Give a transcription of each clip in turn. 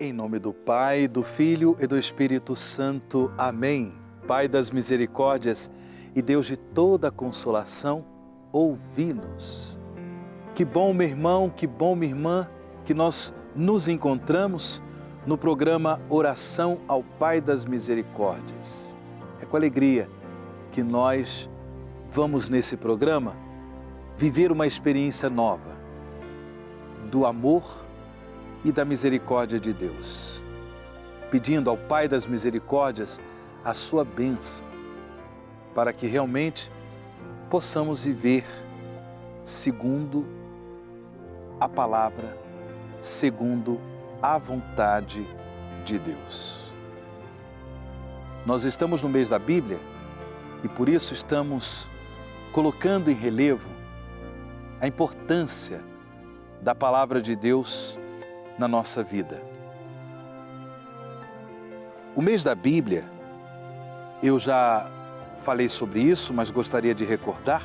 Em nome do Pai, do Filho e do Espírito Santo. Amém. Pai das misericórdias e Deus de toda consolação, ouvi-nos. Que bom, meu irmão, que bom, minha irmã, que nós nos encontramos no programa Oração ao Pai das Misericórdias. É com alegria que nós vamos nesse programa viver uma experiência nova do amor e da misericórdia de Deus, pedindo ao Pai das Misericórdias a sua bênção, para que realmente possamos viver segundo a palavra, segundo a vontade de Deus. Nós estamos no mês da Bíblia e por isso estamos colocando em relevo a importância da palavra de Deus na nossa vida. O mês da Bíblia, eu já falei sobre isso, mas gostaria de recordar.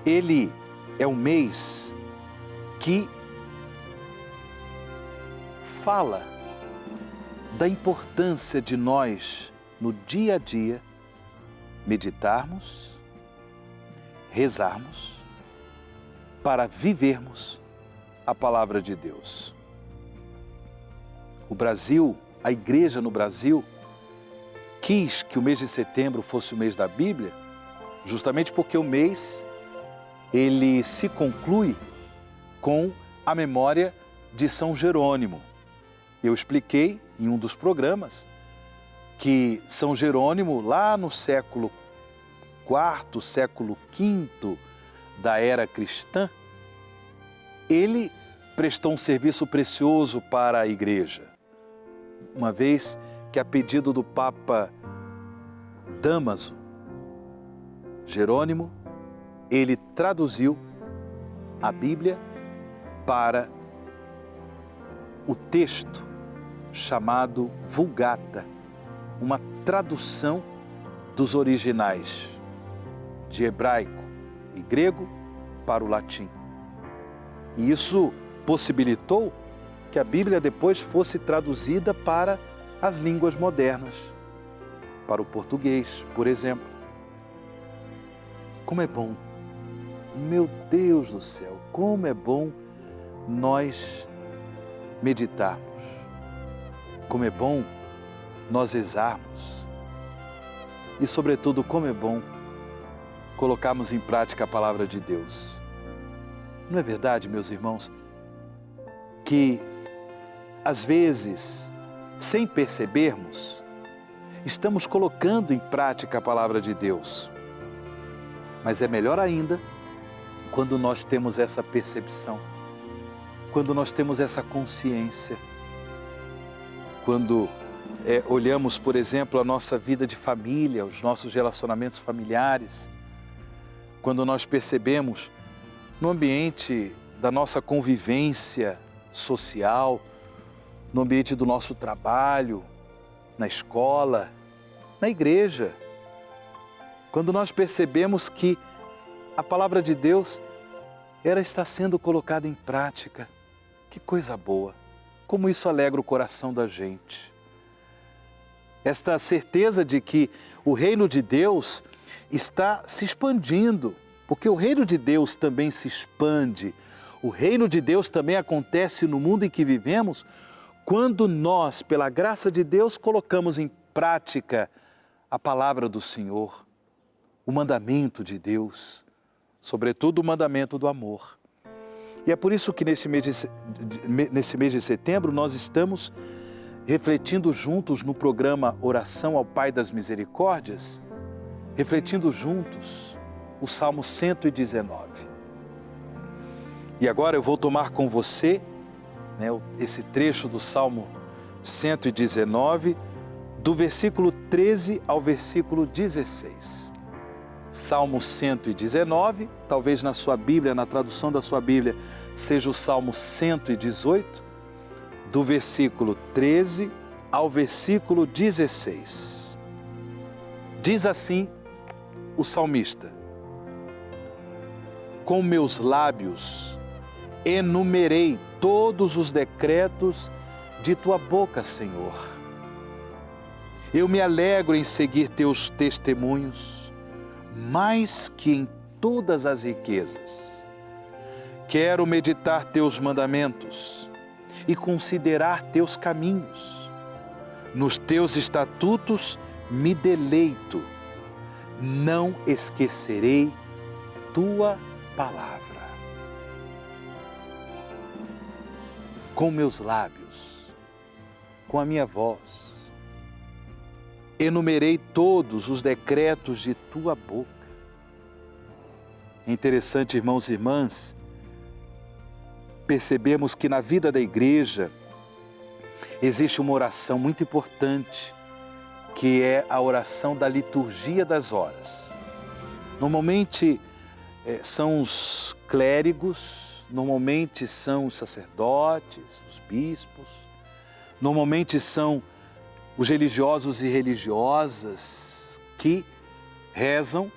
Ele é um mês que fala da importância de nós, no dia a dia, meditarmos, rezarmos, para vivermos a palavra de Deus. O Brasil, a igreja no Brasil, quis que o mês de setembro fosse o mês da Bíblia, justamente porque o mês, ele se conclui com a memória de São Jerônimo. Eu expliquei em um dos programas que São Jerônimo, lá no século IV, século V da era cristã, ele prestou um serviço precioso para a igreja, uma vez que a pedido do Papa Dámaso, Jerônimo, ele traduziu a Bíblia para o texto chamado Vulgata, uma tradução dos originais de hebraico e grego para o latim. E isso possibilitou que a Bíblia depois fosse traduzida para as línguas modernas, para o português, por exemplo. Como é bom, meu Deus do céu, como é bom nós meditarmos, como é bom nós rezarmos e, sobretudo, como é bom colocarmos em prática a palavra de Deus. Não é verdade, meus irmãos, que às vezes, sem percebermos, estamos colocando em prática a palavra de Deus. Mas é melhor ainda quando nós temos essa percepção, quando nós temos essa consciência, quando olhamos, por exemplo, a nossa vida de família, os nossos relacionamentos familiares, quando nós percebemos no ambiente da nossa convivência social, no ambiente do nosso trabalho, na escola, na igreja, quando nós percebemos que a palavra de Deus, ela está sendo colocada em prática. Que coisa boa! Como isso alegra o coração da gente. Esta certeza de que o reino de Deus está se expandindo, porque o reino de Deus também se expande. O reino de Deus também acontece no mundo em que vivemos quando nós, pela graça de Deus, colocamos em prática a palavra do Senhor, o mandamento de Deus, sobretudo o mandamento do amor. E é por isso que nesse mês de setembro nós estamos refletindo juntos no programa Oração ao Pai das Misericórdias, refletindo juntos o Salmo 119. E agora eu vou tomar com você, esse trecho do Salmo 119, do versículo 13 ao versículo 16. Salmo 119, talvez na sua Bíblia, na tradução da sua Bíblia, seja o Salmo 118, do versículo 13 ao versículo 16. Diz assim o salmista: com meus lábios enumerei todos os decretos de tua boca, Senhor. Eu me alegro em seguir teus testemunhos, mais que em todas as riquezas. Quero meditar teus mandamentos e considerar teus caminhos. Nos teus estatutos me deleito. Não esquecerei tua palavra. Com meus lábios, com a minha voz, enumerei todos os decretos de tua boca. É interessante, irmãos e irmãs, percebemos que na vida da igreja existe uma oração muito importante, que é a oração da liturgia das horas. Normalmente são os clérigos, normalmente são os sacerdotes, os bispos, normalmente são os religiosos e religiosas que rezam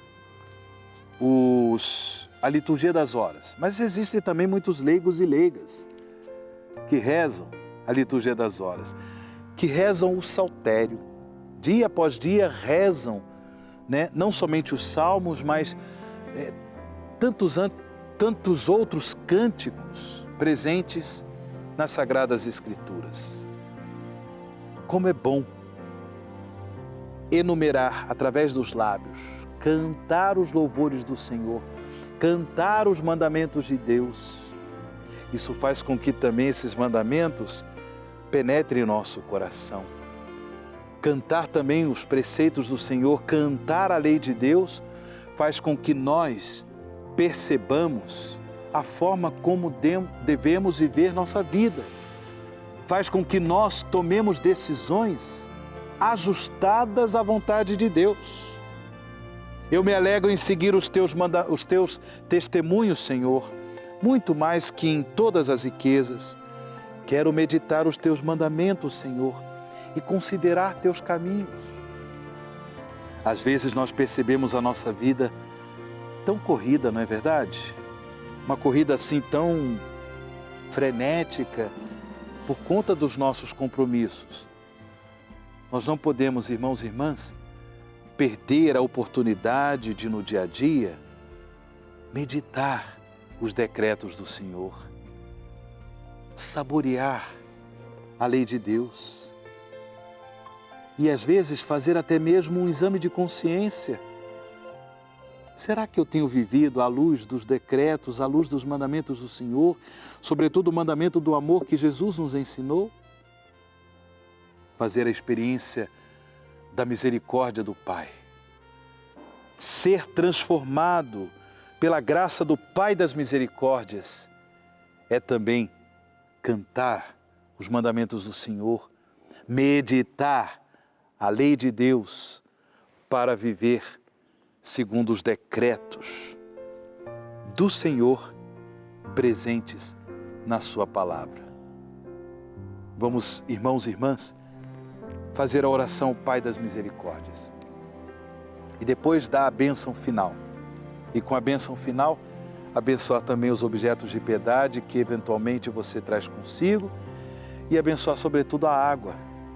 a liturgia das horas. Mas existem também muitos leigos e leigas que rezam a liturgia das horas, que rezam o saltério. Dia após dia rezam, não somente os salmos, mas tantos outros cânticos presentes nas Sagradas Escrituras. Como é bom enumerar através dos lábios, cantar os louvores do Senhor, cantar os mandamentos de Deus. Isso faz com que também esses mandamentos penetrem em nosso coração. Cantar também os preceitos do Senhor, cantar a lei de Deus, faz com que nós percebamos a forma como devemos viver nossa vida. Faz com que nós tomemos decisões ajustadas à vontade de Deus. Eu me alegro em seguir os teus testemunhos, Senhor, muito mais que em todas as riquezas. Quero meditar os teus mandamentos, Senhor, e considerar teus caminhos. Às vezes nós percebemos a nossa vida tão corrida, não é verdade? Uma corrida assim tão frenética, por conta dos nossos compromissos. Nós não podemos, irmãos e irmãs, perder a oportunidade de, no dia a dia, meditar os decretos do Senhor, saborear a lei de Deus e, às vezes, fazer até mesmo um exame de consciência. Será que eu tenho vivido à luz dos decretos, à luz dos mandamentos do Senhor, sobretudo o mandamento do amor que Jesus nos ensinou? Fazer a experiência da misericórdia do Pai. Ser transformado pela graça do Pai das misericórdias é também cantar os mandamentos do Senhor, meditar a lei de Deus para viver segundo os decretos do Senhor presentes na sua palavra. Vamos, irmãos e irmãs, fazer a oração ao Pai das Misericórdias. E depois dar a bênção final. E com a bênção final, abençoar também os objetos de piedade que eventualmente você traz consigo e abençoar sobretudo a água,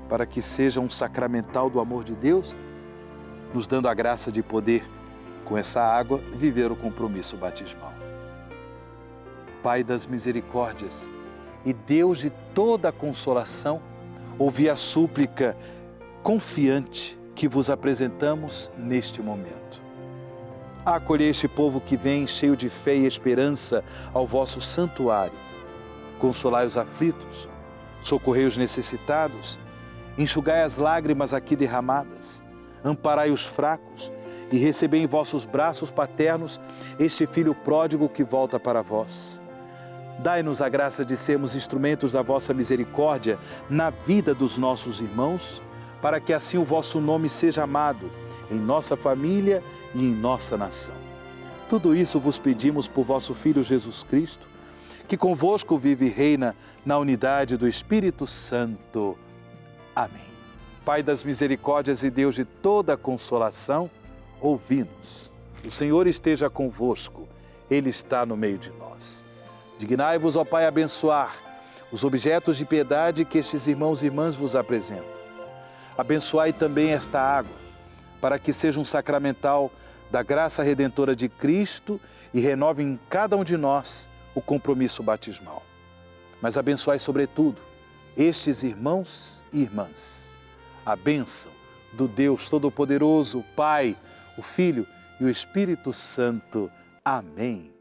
para que seja um sacramental do amor de Deus, nos dando a graça de poder, com essa água, viver o compromisso batismal. Pai das misericórdias e Deus de toda a consolação, ouvi a súplica confiante que vos apresentamos neste momento. Acolhei este povo que vem cheio de fé e esperança ao vosso santuário. Consolai os aflitos, socorrei os necessitados, enxugai as lágrimas aqui derramadas, amparai os fracos e recebei em vossos braços paternos este filho pródigo que volta para vós. Dai-nos a graça de sermos instrumentos da vossa misericórdia na vida dos nossos irmãos, para que assim o vosso nome seja amado em nossa família e em nossa nação. Tudo isso vos pedimos por vosso Filho Jesus Cristo, que convosco vive e reina na unidade do Espírito Santo. Amém. Pai das misericórdias e Deus de toda a consolação, ouvi-nos. O Senhor esteja convosco, Ele está no meio de nós. Dignai-vos, ó Pai, abençoar os objetos de piedade que estes irmãos e irmãs vos apresentam. Abençoai também esta água, para que seja um sacramental da graça redentora de Cristo e renove em cada um de nós o compromisso batismal. Mas abençoai, sobretudo, estes irmãos e irmãs. A bênção do Deus Todo-Poderoso, o Pai, o Filho e o Espírito Santo. Amém.